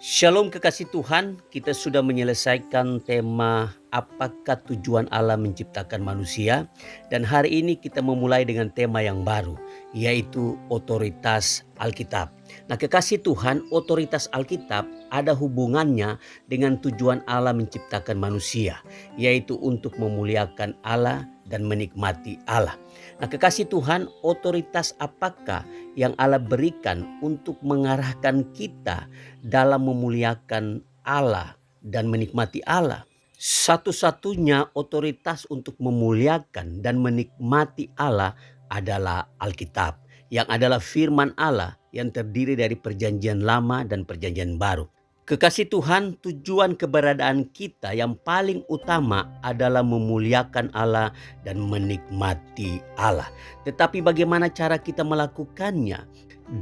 Shalom kekasih Tuhan, kita sudah menyelesaikan tema apakah tujuan Allah menciptakan manusia, dan hari ini kita memulai dengan tema yang baru, yaitu otoritas Alkitab. Nah kekasih Tuhan, otoritas Alkitab ada hubungannya dengan tujuan Allah menciptakan manusia, yaitu untuk memuliakan Allah dan menikmati Allah. Nah kekasih Tuhan, otoritas apakah yang Allah berikan untuk mengarahkan kita dalam memuliakan Allah dan menikmati Allah? Satu-satunya otoritas untuk memuliakan dan menikmati Allah adalah Alkitab, yang adalah firman Allah yang terdiri dari perjanjian lama dan perjanjian baru. Kekasih Tuhan, tujuan keberadaan kita yang paling utama adalah memuliakan Allah dan menikmati Allah. Tetapi bagaimana cara kita melakukannya?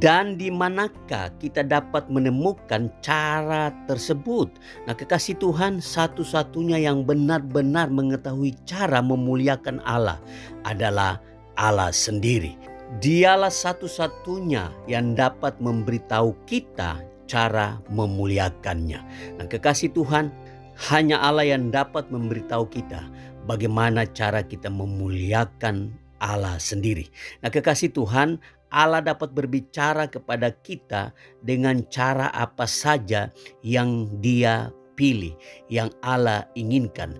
Dan di manakah kita dapat menemukan cara tersebut? Nah kekasih Tuhan, satu-satunya yang benar-benar mengetahui cara memuliakan Allah adalah Allah sendiri. Dialah satu-satunya yang dapat memberitahu kita cara memuliakannya. Nah kekasih Tuhan, hanya Allah yang dapat memberitahu kita bagaimana cara kita memuliakan Allah sendiri. Nah kekasih Tuhan, Allah dapat berbicara kepada kita dengan cara apa saja yang Dia pilih, yang Allah inginkan.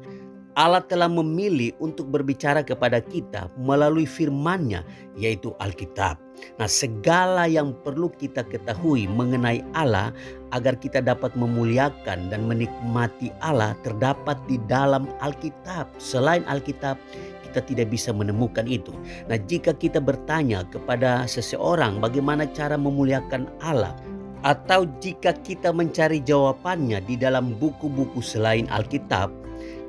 Allah telah memilih untuk berbicara kepada kita melalui firman-Nya, yaitu Alkitab. Nah, segala yang perlu kita ketahui mengenai Allah agar kita dapat memuliakan dan menikmati Allah terdapat di dalam Alkitab. Selain Alkitab, kita tidak bisa menemukan itu. Nah, jika kita bertanya kepada seseorang bagaimana cara memuliakan Allah, atau jika kita mencari jawabannya di dalam buku-buku selain Alkitab,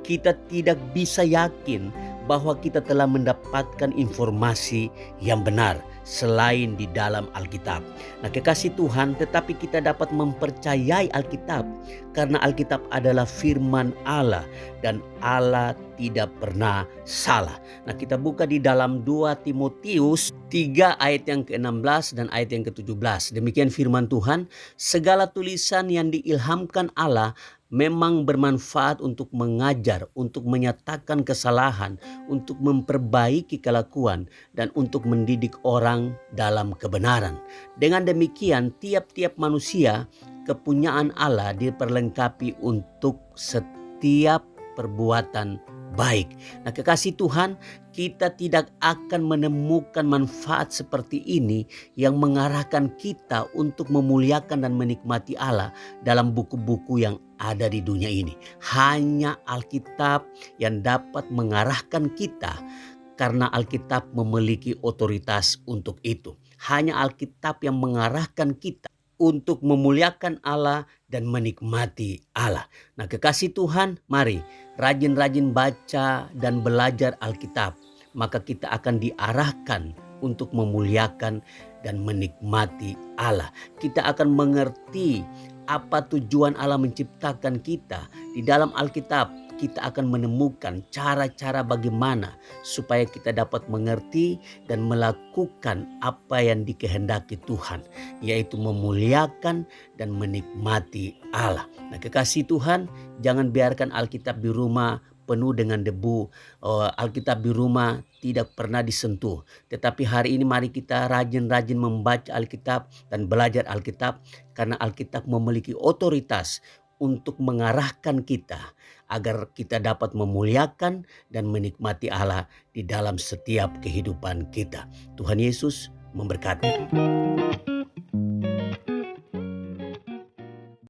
kita tidak bisa yakin bahwa kita telah mendapatkan informasi yang benar selain di dalam Alkitab. Nah kekasih Tuhan, tetapi kita dapat mempercayai Alkitab karena Alkitab adalah firman Allah dan Allah tidak pernah salah. Nah kita buka di dalam 2 Timotius 3 ayat yang ke-16 dan ayat yang ke-17. Demikian firman Tuhan, segala tulisan yang diilhamkan Allah memang bermanfaat untuk mengajar, untuk menyatakan kesalahan, untuk memperbaiki kelakuan, dan untuk mendidik orang dalam kebenaran. Dengan demikian, tiap-tiap manusia kepunyaan Allah diperlengkapi untuk setiap perbuatan baik. Nah kekasih Tuhan, kita tidak akan menemukan manfaat seperti ini yang mengarahkan kita untuk memuliakan dan menikmati Allah dalam buku-buku yang ada di dunia ini. Hanya Alkitab yang dapat mengarahkan kita karena Alkitab memiliki otoritas untuk itu. Hanya Alkitab yang mengarahkan kita untuk memuliakan Allah dan menikmati Allah. Nah kekasih Tuhan, mari rajin-rajin baca dan belajar Alkitab. Maka kita akan diarahkan untuk memuliakan dan menikmati Allah. Kita akan mengerti apa tujuan Allah menciptakan kita. Di dalam Alkitab kita akan menemukan cara-cara bagaimana supaya kita dapat mengerti dan melakukan apa yang dikehendaki Tuhan, yaitu memuliakan dan menikmati Allah. Nah kekasih Tuhan, jangan biarkan Alkitab di rumah penuh dengan debu. Alkitab di rumah tidak pernah disentuh. Tetapi hari ini mari kita rajin-rajin membaca Alkitab dan belajar Alkitab, karena Alkitab memiliki otoritas untuk mengarahkan kita agar kita dapat memuliakan dan menikmati Allah di dalam setiap kehidupan kita. Tuhan Yesus memberkati.